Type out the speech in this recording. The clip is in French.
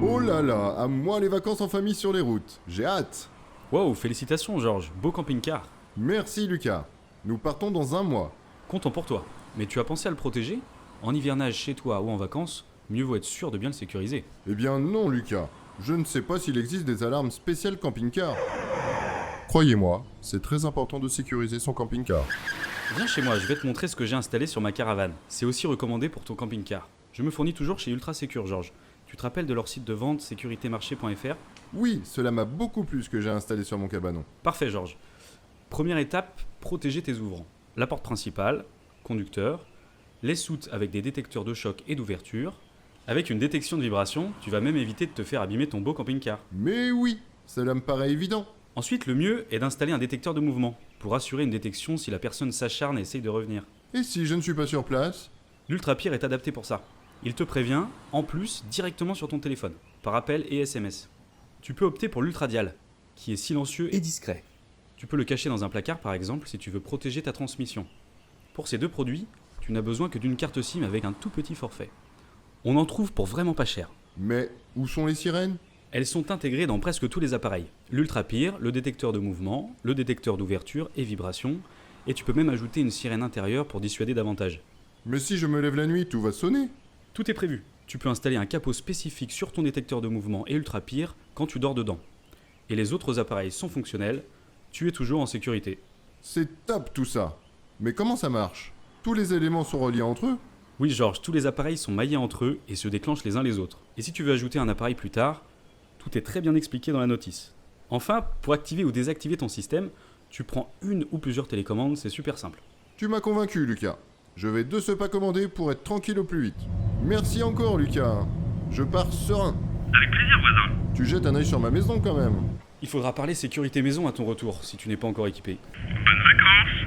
Oh là là, à moi les vacances en famille sur les routes. J'ai hâte. Wow, félicitations Georges, beau camping-car. Merci Lucas. Nous partons dans un mois. Content pour toi. Mais tu as pensé à le protéger? En hivernage chez toi ou en vacances, mieux vaut être sûr de bien le sécuriser. Eh bien non Lucas. Je ne sais pas s'il existe des alarmes spéciales camping-car. Croyez-moi, c'est très important de sécuriser son camping-car. Viens chez moi, je vais te montrer ce que j'ai installé sur ma caravane. C'est aussi recommandé pour ton camping-car. Je me fournis toujours chez Ultra Secure, Georges. Tu te rappelles de leur site de vente sécuritémarché.fr? Oui, cela m'a beaucoup plu ce que j'ai installé sur mon cabanon. Parfait, Georges. Première étape, protéger tes ouvrants. La porte principale, conducteur, les soutes avec des détecteurs de choc et d'ouverture. Avec une détection de vibration, tu vas même éviter de te faire abîmer ton beau camping-car. Mais oui, cela me paraît évident. Ensuite, le mieux est d'installer un détecteur de mouvement pour assurer une détection si la personne s'acharne et essaye de revenir. Et si je ne suis pas sur place? L'Ultrapire est adapté pour ça. Il te prévient, en plus, directement sur ton téléphone, par appel et SMS. Tu peux opter pour l'Ultradial, qui est silencieux et discret. Tu peux le cacher dans un placard par exemple si tu veux protéger ta transmission. Pour ces deux produits, tu n'as besoin que d'une carte SIM avec un tout petit forfait. On en trouve pour vraiment pas cher. Mais où sont les sirènes? Elles sont intégrées dans presque tous les appareils. L'Ultrapire, le détecteur de mouvement, le détecteur d'ouverture et vibration, et tu peux même ajouter une sirène intérieure pour dissuader davantage. Mais si je me lève la nuit, tout va sonner. Tout est prévu. Tu peux installer un capot spécifique sur ton détecteur de mouvement et Ultrapire quand tu dors dedans. Et les autres appareils sont fonctionnels, tu es toujours en sécurité. C'est top tout ça. Mais comment ça marche? Tous les éléments sont reliés entre eux? Oui Georges, tous les appareils sont maillés entre eux et se déclenchent les uns les autres. Et si tu veux ajouter un appareil plus tard, tout est très bien expliqué dans la notice. Enfin, pour activer ou désactiver ton système, tu prends une ou plusieurs télécommandes, c'est super simple. Tu m'as convaincu Lucas. Je vais de ce pas commander pour être tranquille au plus vite. Merci encore Lucas. Je pars serein. Avec plaisir, voisin. Tu jettes un œil sur ma maison quand même. Il faudra parler sécurité maison à ton retour, si tu n'es pas encore équipé. Bonnes vacances.